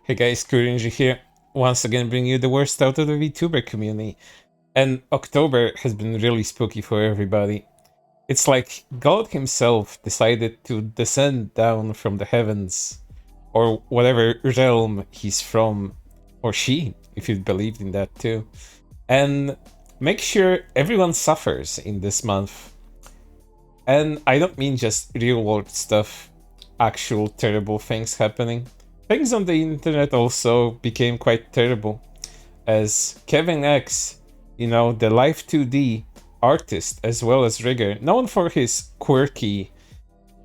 Hey guys, Rinji here. Once again, bringing you the worst out of the VTuber community. And October has been really spooky for everybody. It's like God himself decided to descend down from the heavens, or whatever realm he's from, or she, if you believed in that too, and make sure everyone suffers in this month. And I don't mean just real world stuff, actual terrible things happening. Things on the internet also became quite terrible, as Kevin X, the Life 2D artist as well as rigger, known for his quirky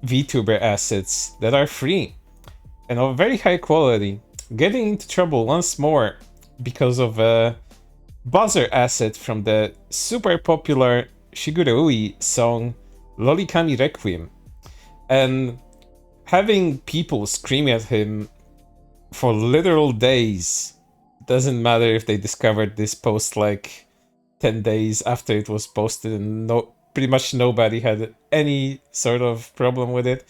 VTuber assets that are free and of very high quality, getting into trouble once more because of a buzzer asset from the super popular Shigure song Loli-Kami Requiem, and having people scream at him for literal days. Doesn't matter if they discovered this post like 10 days after it was posted, and pretty much nobody had any sort of problem with it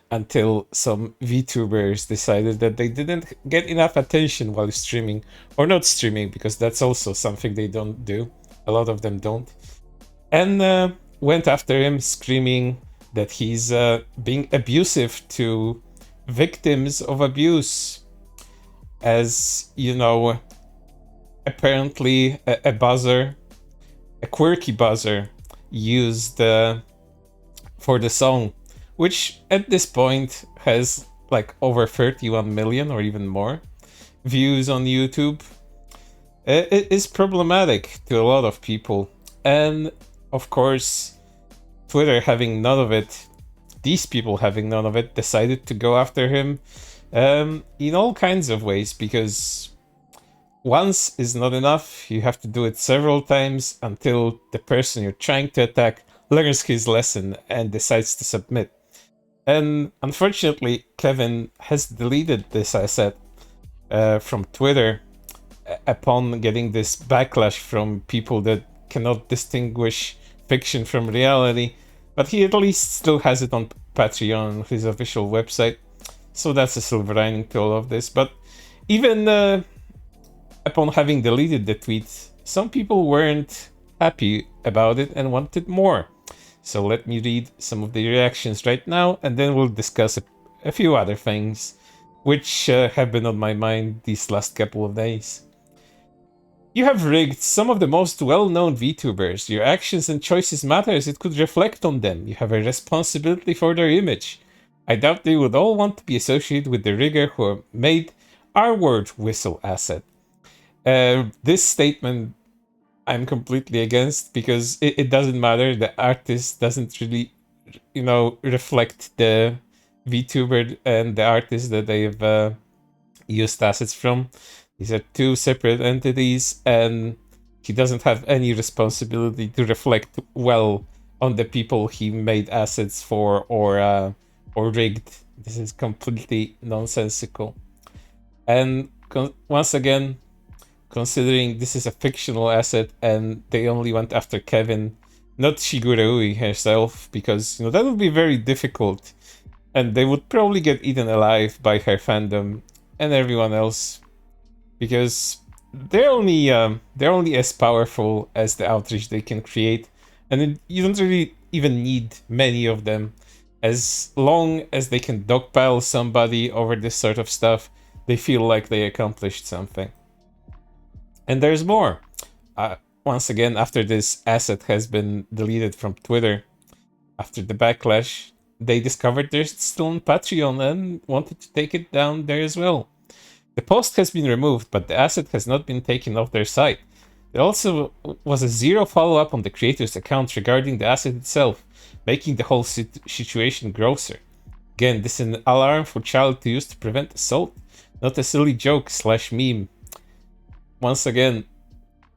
until some VTubers decided that they didn't get enough attention while streaming, or not streaming, because that's also something they don't do. A lot of them don't. And went after him, screaming that he's being abusive to victims of abuse. As apparently a buzzer, a quirky buzzer, used for the song, which at this point has like over 31 million or even more views on YouTube. It is problematic to a lot of people, and of course, Twitter having none of it, these people having none of it, decided to go after him in all kinds of ways, because once is not enough. You have to do it several times until the person you're trying to attack learns his lesson and decides to submit. And unfortunately, Kevin has deleted this asset from Twitter upon getting this backlash from people that cannot distinguish fiction from reality. But he at least still has it on Patreon, his official website. So that's a silver lining to all of this. But even upon having deleted the tweet, some people weren't happy about it and wanted more. So let me read some of the reactions right now, and then we'll discuss a few other things which have been on my mind these last couple of days. You have rigged some of the most well-known VTubers. Your actions and choices matter as it could reflect on them. You have a responsibility for their image. I doubt they would all want to be associated with the rigger who made our word whistle asset. This statement I'm completely against, because it doesn't matter. The artist doesn't really, reflect the VTuber and the artist that they've used assets from. These are two separate entities, and he doesn't have any responsibility to reflect well on the people he made assets for or rigged. This is completely nonsensical. And once again, considering this is a fictional asset and they only went after Kevin, not Shigure herself, because that would be very difficult, and they would probably get eaten alive by her fandom and everyone else, because they're only as powerful as the outrage they can create, and you don't really even need many of them. As long as they can dogpile somebody over this sort of stuff, they feel like they accomplished something. And there's more. Once again, after this asset has been deleted from Twitter, after the backlash, they discovered they're still on Patreon and wanted to take it down there as well. The post has been removed, but the asset has not been taken off their site. There also was a zero follow-up on the creator's account regarding the asset itself, making the whole situation grosser. Again, this is an alarm for child to use to prevent assault, not a silly joke/meme. Once again,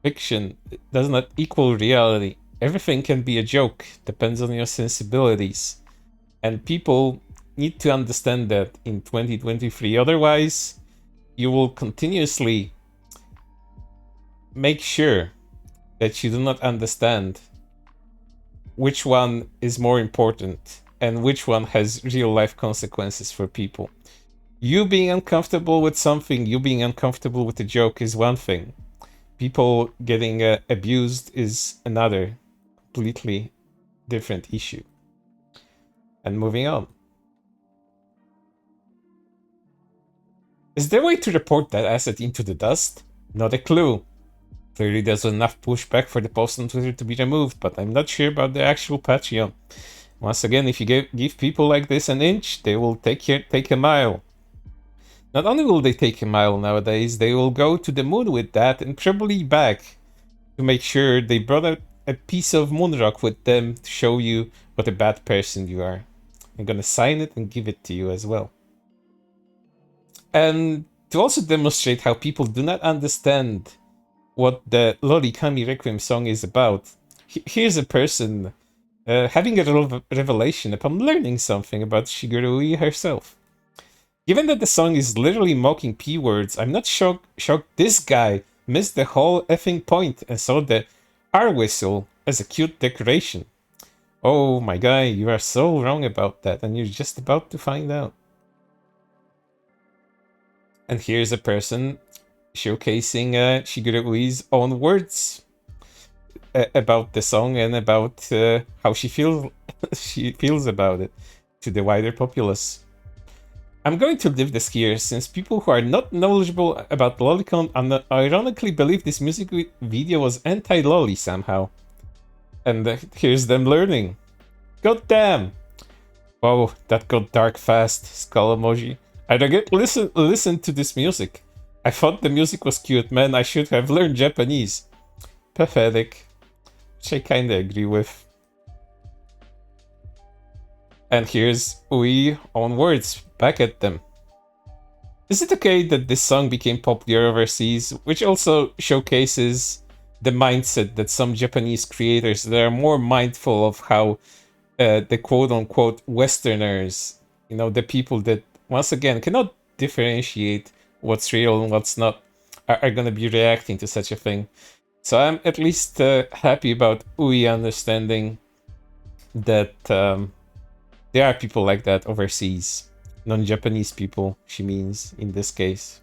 fiction does not equal reality. Everything can be a joke, depends on your sensibilities. And people need to understand that in 2023. Otherwise, you will continuously make sure that you do not understand which one is more important and which one has real life consequences for people. You being uncomfortable with something, you being uncomfortable with a joke is one thing. People getting abused is another completely different issue. And moving on. Is there a way to report that asset into the dust? Not a clue. Clearly there's enough pushback for the post on Twitter to be removed, but I'm not sure about the actual Patreon. Once again, if you give people like this an inch, they will take a mile. Not only will they take a mile nowadays, they will go to the moon with that and probably back to make sure they brought a piece of moon rock with them to show you what a bad person you are. I'm gonna sign it and give it to you as well. And to also demonstrate how people do not understand what the Loli-Kami Requiem song is about, here's a person having a revelation upon learning something about Shigeru Ui herself. Given that the song is literally mocking P-words, I'm not shocked this guy missed the whole effing point and saw the R whistle as a cute decoration. Oh my guy, you are so wrong about that, and you're just about to find out. And here's a person showcasing Shigeru Ui's own words about the song and about how she feels about it to the wider populace. I'm going to leave this here, since people who are not knowledgeable about Lolicon ironically believe this music video was anti-Loli somehow. And here's them learning. God damn! Wow, that got dark fast, skull emoji. I don't get listen to this music. I thought the music was cute, man, I should have learned Japanese. Pathetic. Which I kinda agree with. And here's Ui own words, back at them. Is it okay that this song became popular overseas, which also showcases the mindset that some Japanese creators that are more mindful of how the quote-unquote Westerners, you know, the people that, once again, cannot differentiate what's real and what's not, are going to be reacting to such a thing. So I'm at least happy about Ui understanding that there are people like that overseas. Non-Japanese people, she means, in this case.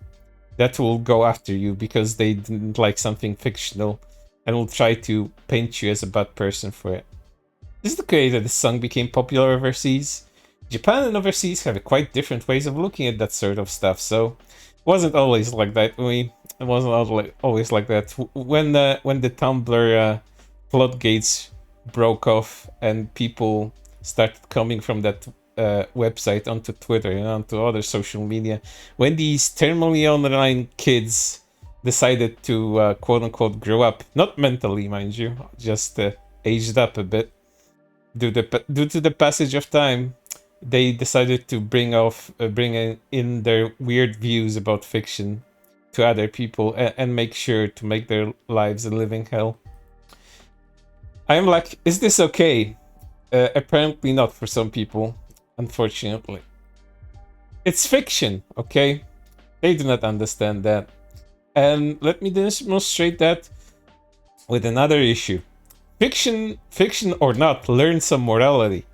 That will go after you because they didn't like something fictional and will try to paint you as a bad person for it. Is it okay that this song became popular overseas? Japan and overseas have quite different ways of looking at that sort of stuff, so it wasn't always like that. It wasn't always like that. When the Tumblr floodgates broke off and people started coming from that website onto Twitter and onto other social media, when these terminally online kids decided to quote-unquote grow up, not mentally, mind you, just aged up a bit due to the passage of time, they decided to bring in their weird views about fiction to other people and make sure to make their lives a living hell. I'm like, is this okay? Apparently not for some people, unfortunately. It's fiction, okay? They do not understand that. And let me demonstrate that with another issue. Fiction or not, learn some morality.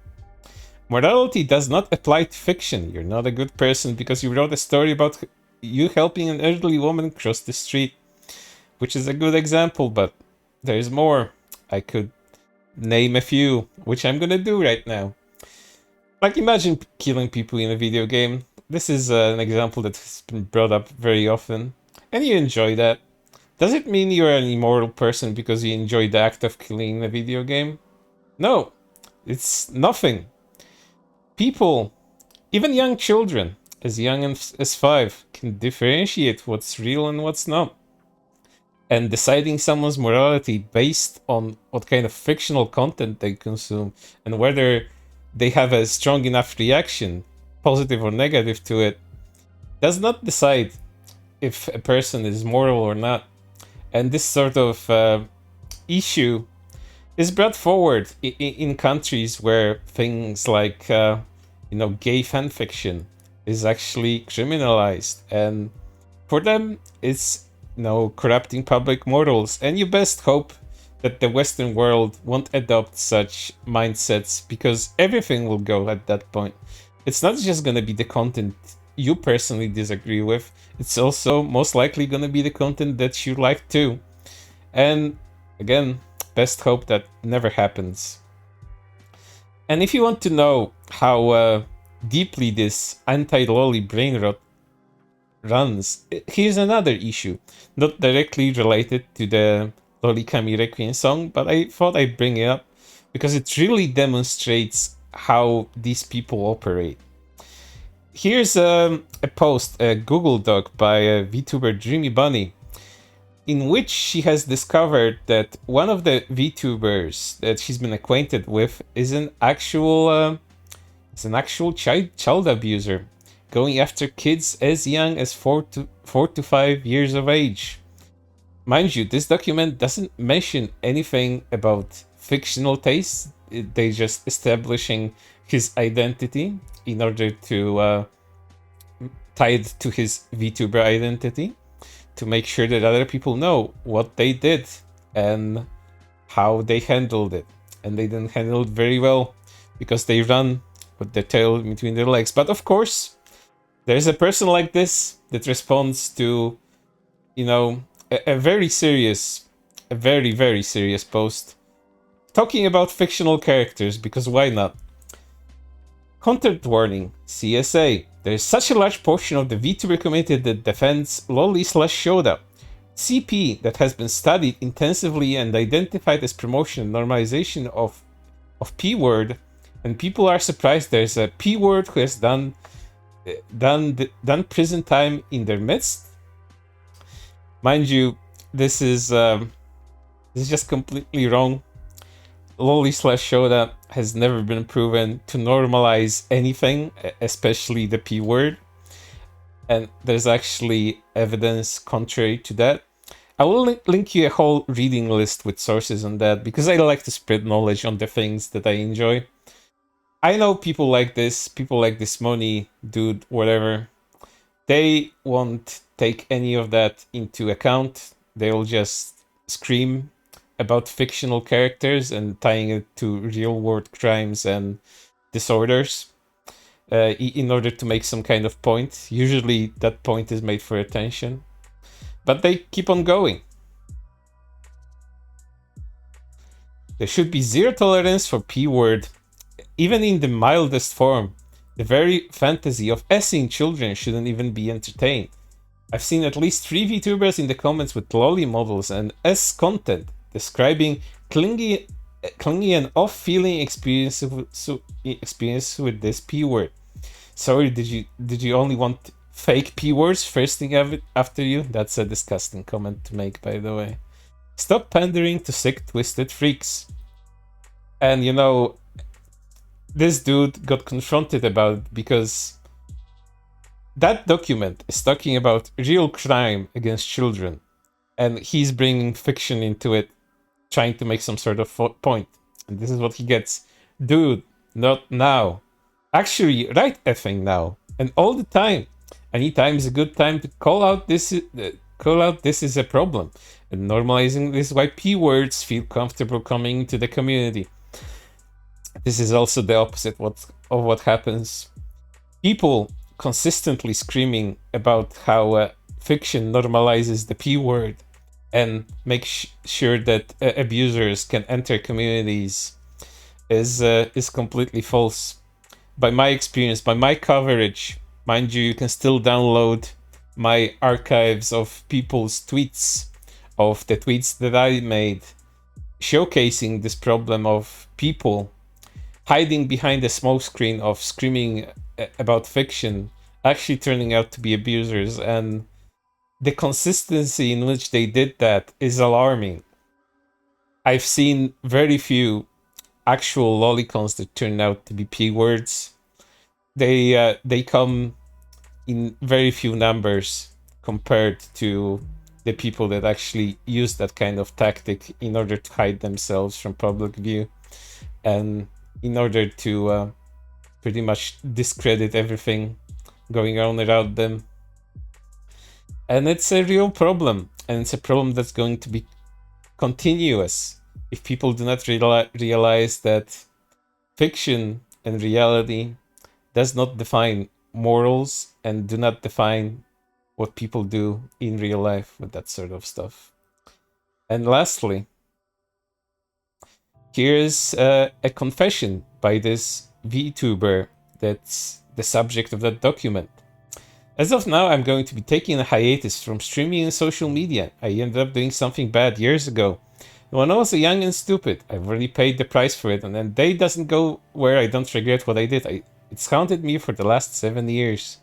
Morality does not apply to fiction. You're not a good person because you wrote a story about you helping an elderly woman cross the street, which is a good example, but there's more. I could name a few, which I'm gonna do right now. Like, imagine killing people in a video game. This is an example that has been brought up very often, and you enjoy that. Does it mean you're an immoral person because you enjoy the act of killing in a video game? No, it's nothing. People, even young children, as young as 5, can differentiate what's real and what's not. And deciding someone's morality based on what kind of fictional content they consume and whether they have a strong enough reaction, positive or negative, to it, does not decide if a person is moral or not. And this sort of issue is brought forward in countries where things like, gay fanfiction is actually criminalized. And for them, it's, corrupting public morals. And you best hope that the Western world won't adopt such mindsets, because everything will go at that point. It's not just going to be the content you personally disagree with, it's also most likely going to be the content that you like too. And again, best hope that never happens. And if you want to know how deeply this anti-loli brain rot runs, here's another issue, not directly related to the Loli-Kami Requiem song, but I thought I'd bring it up because it really demonstrates how these people operate. Here's a post, a Google Doc by a VTuber Dreamy Bunny, in which she has discovered that one of the VTubers that she's been acquainted with is an actual child abuser, going after kids as young as 4 to 5 years of age. Mind you, this document doesn't mention anything about fictional tastes. They just establishing his identity in order to tie it to his VTuber identity, to make sure that other people know what they did and how they handled it. And they didn't handle it very well because they run with their tail between their legs. But of course, there's a person like this that responds to, you know, a very serious, a very, very serious post talking about fictional characters, because why not? Content warning, CSA. There is such a large portion of the VTuber community that defends loli/Shoda, CP, that has been studied intensively and identified as promotion and normalization of P-word, and people are surprised there's a P-word who has done prison time in their midst. Mind you, this is just completely wrong. Loli/Shoda has never been proven to normalize anything, especially the P word. And there's actually evidence contrary to that. I will link you a whole reading list with sources on that, because I like to spread knowledge on the things that I enjoy. I know people like this money dude, whatever. They won't take any of that into account. They'll just scream about fictional characters and tying it to real world crimes and disorders in order to make some kind of point. Usually that point is made for attention, but they keep on going. There should be zero tolerance for P-word, even in the mildest form. The very fantasy of S-ing children shouldn't even be entertained. I've seen at least 3 VTubers in the comments with loli models and S content describing clingy and off-feeling experience with this P-word. Sorry, did you only want fake P-words first thing after you? That's a disgusting comment to make, by the way. Stop pandering to sick, twisted freaks. And you know, this dude got confronted about it because that document is talking about real crime against children, and he's bringing fiction into it, trying to make some sort of point. And this is what he gets. Dude, not now. Actually, right effing now. And all the time. Anytime is a good time to call out this is a problem. And normalizing this is why P-words feel comfortable coming to the community. This is also the opposite of what happens. People consistently screaming about how fiction normalizes the P-word and makes sure that abusers can enter communities is completely false. By my experience, by my coverage, mind you can still download my archives of people's tweets, of the tweets that I made, showcasing this problem of people hiding behind a smoke screen of screaming about fiction, actually turning out to be abusers, and the consistency in which they did that is alarming. I've seen very few actual lolicons that turn out to be P-words. They come in very few numbers compared to the people that actually use that kind of tactic in order to hide themselves from public view and in order to pretty much discredit everything going on around them. And it's a real problem, and it's a problem that's going to be continuous if people do not realize that fiction and reality does not define morals and do not define what people do in real life with that sort of stuff. And lastly, here's a confession by this VTuber that's the subject of that document. As of now, I'm going to be taking a hiatus from streaming and social media. I ended up doing something bad years ago. When I was young and stupid, I've already paid the price for it, and then day doesn't go where I don't regret what I did. It's haunted me for the last 7 years.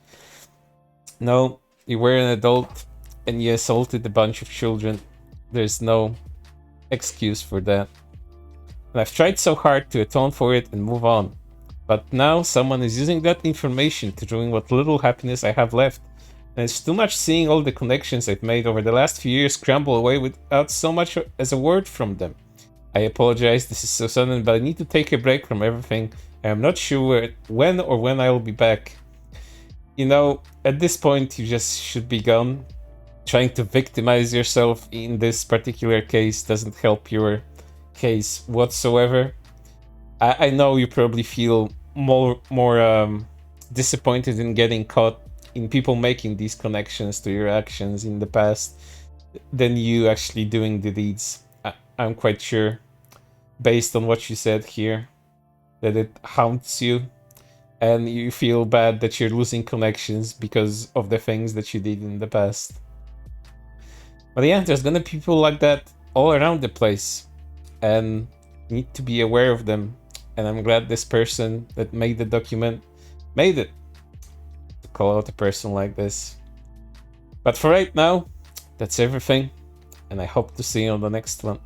No, you were an adult and you assaulted a bunch of children. There's no excuse for that. And I've tried so hard to atone for it and move on. But now someone is using that information to ruin what little happiness I have left. And it's too much seeing all the connections I've made over the last few years crumble away without so much as a word from them. I apologize, this is so sudden, but I need to take a break from everything. I'm not sure when I will be back. You know, at this point you just should be gone. Trying to victimize yourself in this particular case doesn't help your case whatsoever. I know you probably feel more disappointed in getting caught in people making these connections to your actions in the past than you actually doing the deeds. I'm quite sure, based on what you said here, that it haunts you and you feel bad that you're losing connections because of the things that you did in the past. But yeah, there's gonna be people like that all around the place, and you need to be aware of them. And I'm glad this person that made the document made it to call out a person like this. But for right now, that's everything, and I hope to see you on the next one.